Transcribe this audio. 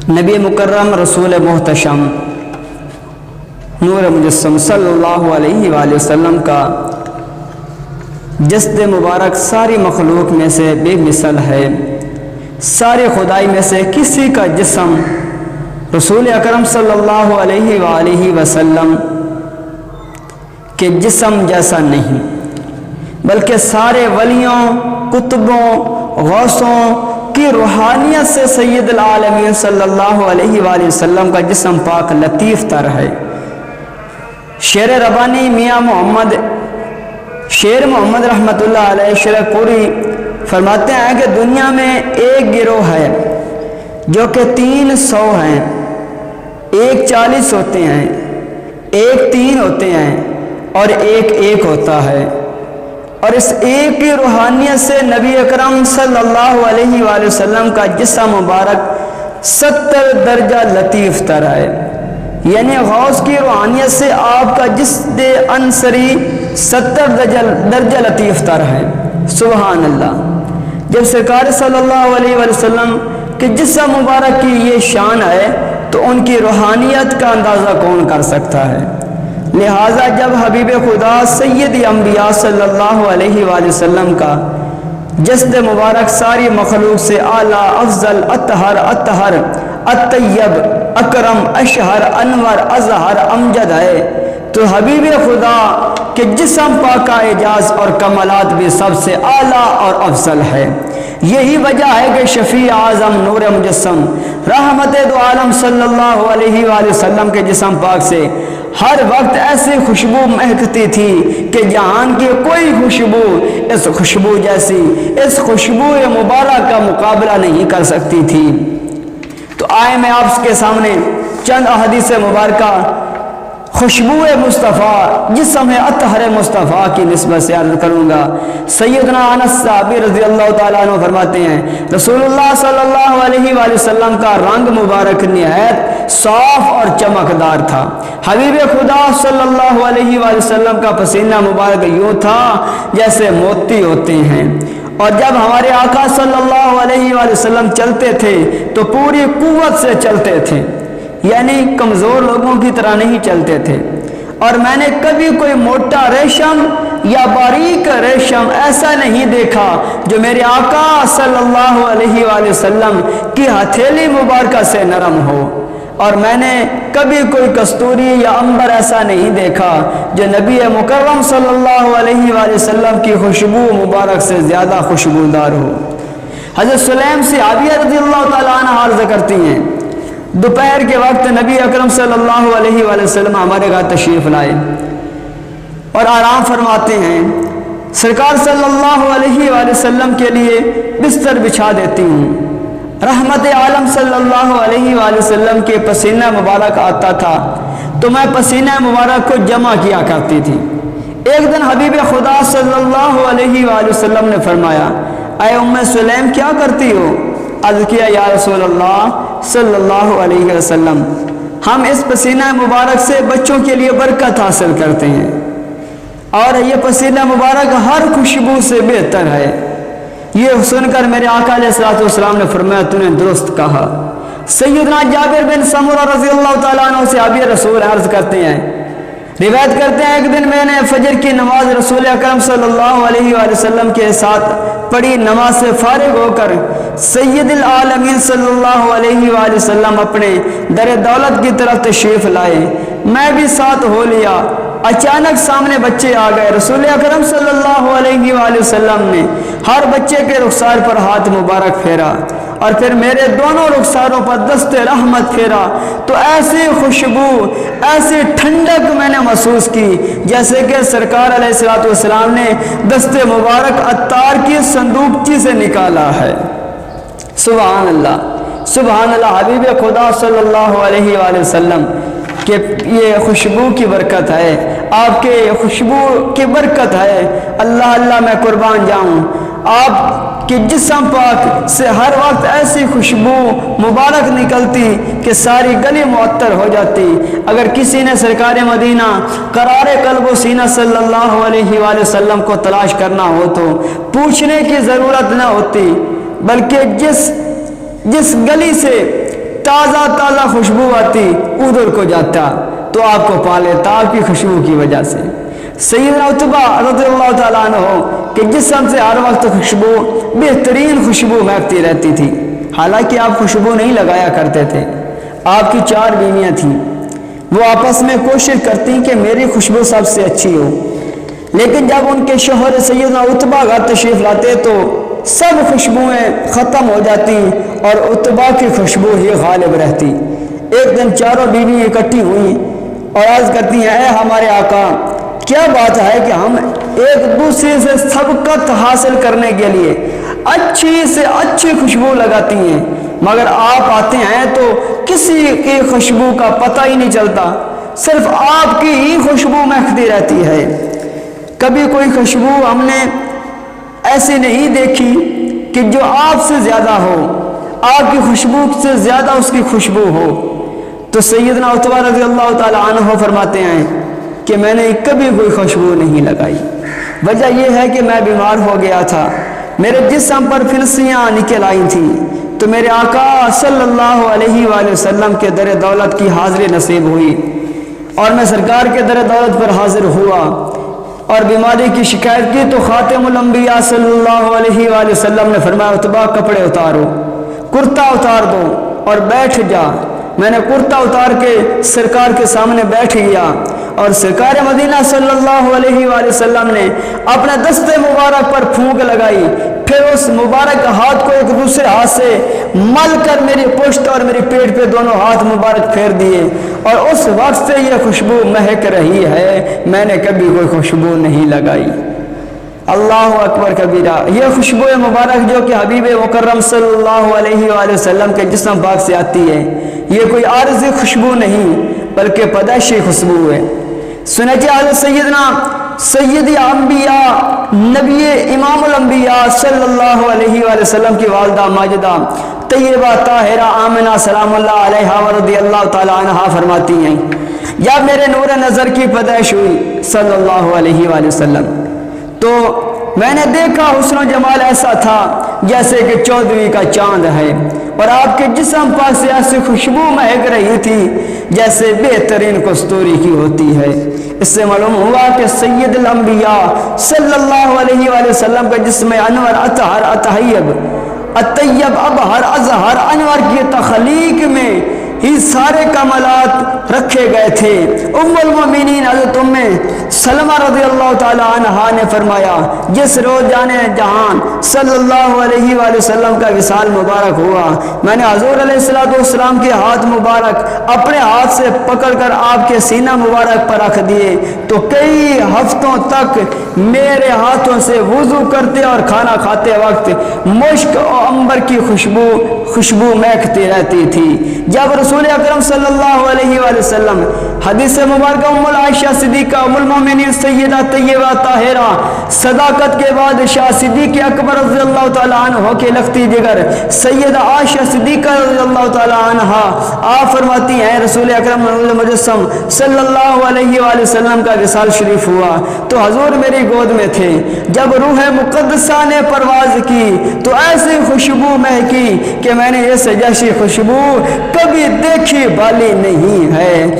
نبی مکرم رسول محتشم نور مجسم صلی اللہ علیہ وآلہ وسلم کا جسد مبارک ساری مخلوق میں سے بے مثل ہے۔ سارے خدائی میں سے کسی کا جسم رسول اکرم صلی اللہ علیہ وآلہ وسلم کے جسم جیسا نہیں، بلکہ سارے ولیوں، کتبوں، غوثوں کی روحانیت سے سید العالمین صلی اللہ علیہ وآلہ وسلم کا جسم پاک لطیف تر ہے۔ شیر ربانی میاں محمد شیر محمد رحمۃ اللہ علیہ شرح پوری فرماتے ہیں کہ دنیا میں ایک گروہ ہے جو کہ 300 ہیں، ایک 40 ہوتے ہیں، ایک 3 ہوتے ہیں اور ایک 1 ہوتا ہے، اور اس ایک کی روحانیت سے نبی اکرم صلی اللہ علیہ وآلہ وسلم کا جسم مبارک 70 درجہ لطیف تر ہے، یعنی غوث کی روحانیت سے آپ کا جسد انصری 70 درجہ لطیف تر ہے۔ سبحان اللہ۔ جب سرکار صلی اللہ علیہ وآلہ وسلم کے جسم مبارک کی یہ شان ہے تو ان کی روحانیت کا اندازہ کون کر سکتا ہے؟ لہٰذا جب حبیب خدا سید انبیاء صلی اللہ علیہ وآلہ وسلم کا جسد مبارک ساری مخلوق سے اعلیٰ، افضل، اطہر، اطیب، اکرم، اشہر، انور، اظہر، امجد ہے، تو حبیب خدا کہ جسم پاک کا اعجاز اور کمالات بھی سب سے اعلیٰ اور افضل ہے۔ یہی وجہ ہے کہ شفیع اعظم نور مجسم رحمت دو عالم صلی اللہ علیہ وآلہ وسلم کے جسم پاک سے ہر وقت ایسی خوشبو مہکتی تھی کہ جہان کی کوئی خوشبو اس خوشبو جیسی، اس خوشبو مبارک کا مقابلہ نہیں کر سکتی تھی۔ تو آئے میں آپ کے سامنے چند احادیث مبارکہ خوشبو مصطفیٰ جسم اطہر مصطفیٰ کی نسبت سے عرض کروں گا۔ سیدنا انس صحابی رضی اللہ تعالیٰ عنہ فرماتے ہیں رسول اللہ صلی اللہ علیہ وآلہ وسلم کا رنگ مبارک نہایت صاف اور چمکدار تھا۔ حبیب خدا صلی اللہ علیہ وآلہ وسلم کا پسینہ مبارک یوں تھا جیسے موتی ہوتے ہیں، اور جب ہمارے آقا صلی اللہ علیہ وآلہ وسلم چلتے تھے تو پوری قوت سے چلتے تھے، یعنی کمزور لوگوں کی طرح نہیں چلتے تھے، اور میں نے کبھی کوئی موٹا ریشم یا باریک ریشم ایسا نہیں دیکھا جو میرے آقا صلی اللہ علیہ وآلہ وسلم کی ہتھیلی مبارکہ سے نرم ہو، اور میں نے کبھی کوئی کستوری یا عنبر ایسا نہیں دیکھا جو نبی مکرم صلی اللہ علیہ وآلہ وسلم کی خوشبو مبارک سے زیادہ خوشبودار ہو۔ حضرت سلیم صحابیہ رضی اللہ تعالیٰ عنہ عرض کرتی ہیں دوپہر کے وقت نبی اکرم صلی اللہ علیہ وآلہ وسلم ہمارے گھر تشریف لائے اور آرام فرماتے ہیں، سرکار صلی اللہ علیہ وآلہ وسلم کے لیے بستر بچھا دیتی ہوں، رحمت عالم صلی اللہ علیہ وآلہ وسلم کے پسینہ مبارک آتا تھا تو میں پسینہ مبارک کو جمع کیا کرتی تھی۔ ایک دن حبیب خدا صلی اللہ علیہ وآلہ وسلم نے فرمایا اے ام سلیم کیا کرتی ہو؟ عرض کیا یا رسول اللہ صلی اللہ علیہ وسلم ہم اس پسینہ مبارک سے بچوں کے لیے برکت حاصل کرتے ہیں، اور یہ پسینہ مبارک ہر خوشبو سے بہتر ہے۔ یہ سن کر میرے آقا علیہ الصلوۃ والسلام نے فرمایا تو نے درست کہا۔ سیدنا جابر بن سمرہ رضی اللہ تعالیٰ عنہ صحابی رسول عرض کرتے ہیں، روایت کرتے ہیں ایک دن میں نے فجر کی نماز رسول اکرم صلی اللہ علیہ وآلہ وسلم کے ساتھ پڑھی، نماز سے فارغ ہو کر سید العالمین صلی اللہ علیہ وآلہ وسلم اپنے در دولت کی طرف تشریف لائے، میں بھی ساتھ ہو لیا۔ اچانک سامنے بچے آ گئے، رسول اکرم صلی اللہ علیہ وآلہ وسلم نے ہر بچے کے رخسار پر ہاتھ مبارک پھیرا اور پھر میرے دونوں رخساروں پر دست رحمت پھیرا، تو ایسی خوشبو، ایسی ٹھنڈک میں نے محسوس کی جیسے کہ سرکار علیہ الصلوۃ والسلام نے دست مبارک عطار کی صندوقچی سے نکالا ہے۔ سبحان اللہ، سبحان اللہ۔ حبیب خدا صلی اللہ علیہ وآلہ وسلم کہ یہ خوشبو کی برکت ہے، آپ کے خوشبو کی برکت ہے، اللہ اللہ میں قربان جاؤں۔ آپ کے جسم پاک سے ہر وقت ایسی خوشبو مبارک نکلتی کہ ساری گلی معطر ہو جاتی۔ اگر کسی نے سرکار مدینہ قرار قلب و سینہ صلی اللہ علیہ وآلہ وسلم کو تلاش کرنا ہو تو پوچھنے کی ضرورت نہ ہوتی، بلکہ جس گلی سے تازہ تازہ خوشبو آتی ادھر کو جاتا تو آپ کو پا لیتا آپ کی خوشبو کی وجہ سے۔ سیدنا عتبہ رضی اللہ تعالیٰ عنہ کہ جسم سے ہر وقت خوشبو بہترین خوشبو مہکتی رہتی تھی، حالانکہ آپ خوشبو نہیں لگایا کرتے تھے۔ آپ کی 4 بیویاں تھیں، وہ آپس میں کوشش کرتی کہ میری خوشبو سب سے اچھی ہو، لیکن جب ان کے شوہر سیدنا عتبہ گھر تشریف لاتے تو سب خوشبوئیں ختم ہو جاتی اور عتبہ کی خوشبو ہی غالب رہتی۔ ایک دن 4 بیویاں اکٹھی ہوئیں اور عرض کرتی ہیں، اے ہمارے آقا، کیا بات ہے کہ ہم ایک دوسرے سے سبقت حاصل کرنے کے لیے اچھی سے اچھی خوشبو لگاتی ہیں، مگر آپ آتے ہیں تو کسی کی خوشبو کا پتہ ہی نہیں چلتا، صرف آپ کی ہی خوشبو مہکتی رہتی ہے۔ کبھی کوئی خوشبو ہم نے ایسی نہیں دیکھی کہ جو آپ سے زیادہ ہو، آپ کی خوشبو سے زیادہ اس کی خوشبو ہو۔ تو سیدنا عتبہ رضی اللہ تعالی عنہ فرماتے ہیں کہ میں نے کبھی کوئی خوشبو نہیں لگائی، وجہ یہ ہے کہ میں بیمار ہو گیا تھا، میرے جسم پر پھلسیاں نکل آئی تھیں، تو میرے آقا صلی اللہ علیہ وآلہ وسلم کے در دولت کی حاضری نصیب ہوئی اور میں سرکار کے در دولت پر حاضر ہوا اور بیماری کی شکایت کی تو خاتم الانبیاء صلی اللہ علیہ وآلہ وسلم نے فرمایا، عتبہ کپڑے اتارو، کرتا اتار دو اور بیٹھ جا۔ میں نے کرتا اتار کے سرکار کے سامنے بیٹھ گیا اور سرکار مدینہ صلی اللہ علیہ وآلہ وسلم نے اپنے دست مبارک پر پھونک لگائی، پھر اس مبارک ہاتھ کو ایک دوسرے ہاتھ سے مل کر میری پشت اور میری پیٹ پہ دونوں ہاتھ مبارک پھیر دیے، اور اس وقت سے یہ خوشبو مہک رہی ہے، میں نے کبھی کوئی خوشبو نہیں لگائی۔ اللہ اکبر کبیرہ۔ یہ خوشبو مبارک جو کہ حبیب مکرم صلی اللہ علیہ وآلہ وسلم کے جسم پاک سے آتی ہے، یہ کوئی عارضی خوشبو نہیں بلکہ پیدائشی خوشبو ہے۔ سنت حضرت سیدنا سید انبیاء نبی امام الانبیاء صلی اللہ علیہ وآلہ وسلم کی والدہ ماجدہ طیبہ طاہرہ آمنہ سلام اللہ علیہا ورضی اللہ تعالی عنہا فرماتی ہیں، جب میرے نور نظر کی پیدائش ہوئی صلی اللہ علیہ وآلہ وسلم تو میں نے دیکھا حسن و جمال ایسا تھا جیسے کہ 14ویں کا چاند ہے، اور آپ کے جسم پاک سے ایسی خوشبو مہک رہی تھی جیسے بہترین کستوری کی ہوتی ہے۔ اس سے معلوم ہوا کہ سید الانبیاء صلی اللہ علیہ وآلہ وسلم کا جسم انور اطہر اطیب ابہر اظہر انور کی تخلیق میں ہی سارے کمالات رکھے گئے تھے۔ ام المومنین حضرت ام سلمہ رضی اللہ تعالی عنہا نے فرمایا، جس روز جانے جہان صلی اللہ علیہ وآلہ وسلم کا وصال مبارک ہوا، میں نے حضور علیہ السلام کے ہاتھ مبارک اپنے ہاتھ سے پکڑ کر آپ کے سینہ مبارک پر رکھ دیے تو کئی ہفتوں تک میرے ہاتھوں سے وضو کرتے اور کھانا کھاتے وقت مشک اور عنبر کی خوشبو مہکتی رہتی تھی۔ جب رسول اکرم صلی اللہ علیہ وآلہ وسلم حدیث مبارکہ ام العائشہ صدیقہ ام المومنین سیدہ طیبہ طاہرہ صداقت کے بعد شاہ صدیق اکبر رضی اللہ تعالی عنہ کے لختی جگر سیدہ عائشہ صدیقہ رضی اللہ تعالی عنہ آپ فرماتی ہیں، رسول اکرم مجسم صلی اللہ علیہ وآلہ وسلم کا وصال شریف ہوا تو حضور میری گود میں تھے، جب روح مقدسہ نے پرواز کی تو ایسی خوشبو مہکی کہ میں نے اس جیسی خوشبو کبھی دیکھی بالی نہیں ہے۔